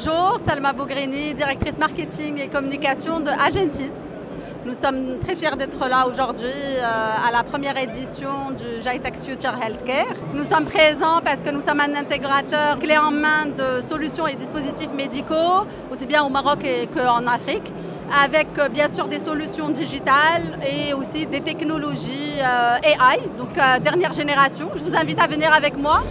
Bonjour, Salma Boughrini, directrice marketing et communication de Agentis. Nous sommes très fiers d'être là aujourd'hui à la première édition du GITEX Future Healthcare. Nous sommes présents parce que nous sommes un intégrateur clé en main de solutions et dispositifs médicaux, aussi bien au Maroc qu'en Afrique, avec bien sûr des solutions digitales et aussi des technologies AI, donc dernière génération. Je vous invite à venir avec moi.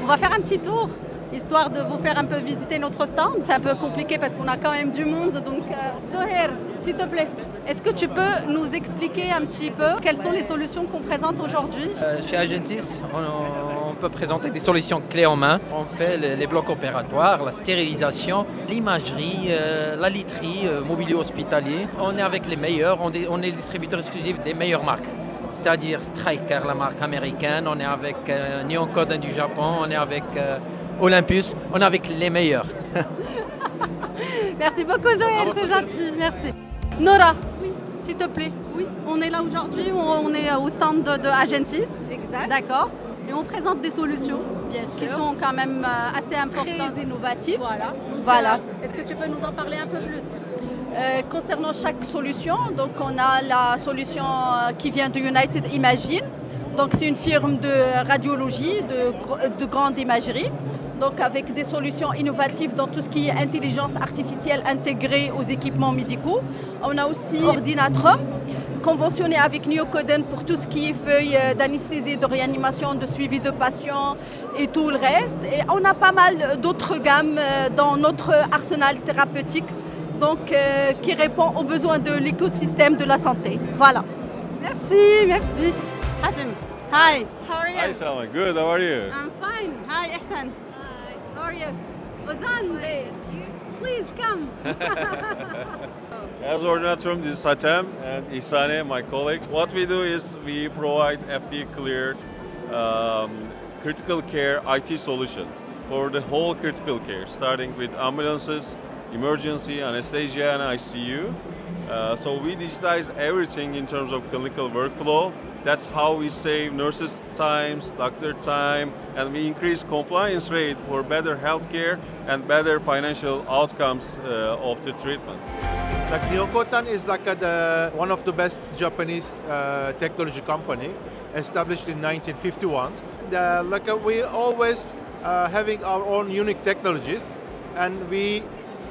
On va faire un petit tour, histoire de vous faire un peu visiter notre stand. C'est un peu compliqué parce qu'on a quand même du monde, donc Zoher, s'il te plaît, est-ce que tu peux nous expliquer un petit peu quelles sont les solutions qu'on présente aujourd'hui? Chez Agentis, on peut présenter des solutions clés en main. On fait les blocs opératoires, la stérilisation, l'imagerie, la literie, mobilier hospitalier. On est avec les meilleurs, on est distributeur exclusif des meilleures marques. C'est-à-dire Stryker, la marque américaine, on est avec Nihon-Kohden du Japon, on est avec Olympus, on est avec les meilleurs. Merci beaucoup Zoé, c'est gentil, merci. Nora, oui, s'il te plaît. Oui. On est là aujourd'hui, on est au stand de Agentis. Exact. D'accord. Et on présente des solutions qui sont quand même assez importantes. Très innovatives. Voilà. Est-ce que tu peux nous en parler un peu plus? Concernant chaque solution, donc on a la solution qui vient de United Imagine. Donc c'est une firme de radiologie, de grande imagerie. Donc avec des solutions innovatives dans tout ce qui est intelligence artificielle intégrée aux équipements médicaux. On a aussi Ordinatrum, conventionné avec Nihon-Kohden pour tout ce qui est feuilles d'anesthésie, de réanimation, de suivi de patients et tout le reste. Et on a pas mal d'autres gammes dans notre arsenal thérapeutique, donc qui répond aux besoins de l'écosystème de la santé. Voilà. Merci, merci. Hajim, hi. How are you? Hi Salma, good, how are you? I'm fine. Hi, Ihsan. Hi. How are you? Ozan, please come. As Ordinatrum, this is Hatem and Ihsane, my colleague. What we do is we provide FDA cleared critical care IT solution for the whole critical care, starting with ambulances, emergency, anesthesia and ICU. So we digitize everything in terms of clinical workflow. That's how we save nurses' times, doctor time, and we increase compliance rate for better healthcare and better financial outcomes of the treatments. Like Nihon-Kohden is like one of the best Japanese technology company, established in 1951. We always having our own unique technologies, and we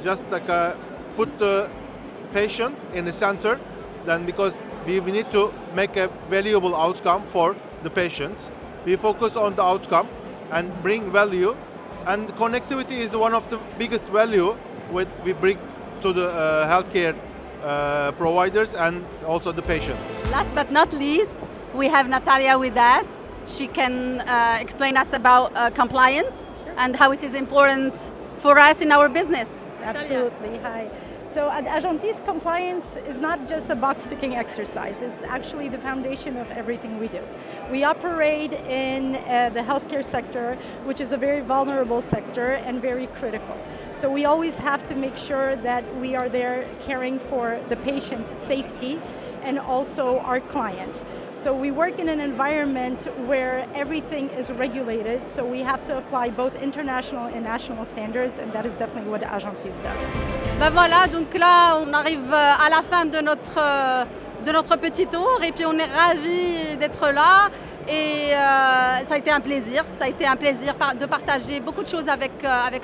just put the patient in the center. Then because we need to make a valuable outcome for the patients, we focus on the outcome and bring value. And connectivity is one of the biggest value we bring to the healthcare providers and also the patients. Last but not least, we have Natalia with us. She can explain us about compliance and how it is important for us in our business. Absolutely. Hi. So at Agentis, compliance is not just a box-ticking exercise. It's actually the foundation of everything we do. We operate in the healthcare sector, which is a very vulnerable sector and very critical. So we always have to make sure that we are there caring for the patient's safety and also our clients. So we work in an environment where everything is regulated, so we have to apply both international and national standards, and that is definitely what Agentis does. Ben voilà, donc là on arrive à la fin de notre petit tour et puis on est ravis d'être là et ça a été un plaisir de partager beaucoup de choses avec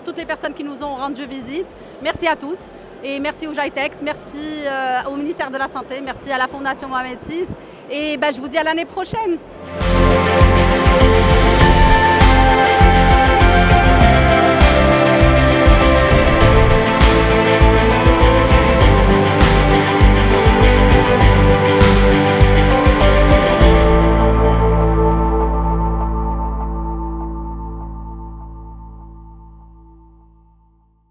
toutes les personnes qui nous ont rendu visite. Merci à tous. Et merci au GITEX, merci au ministère de la Santé, merci à la Fondation Mohamed VI et je vous dis à l'année prochaine.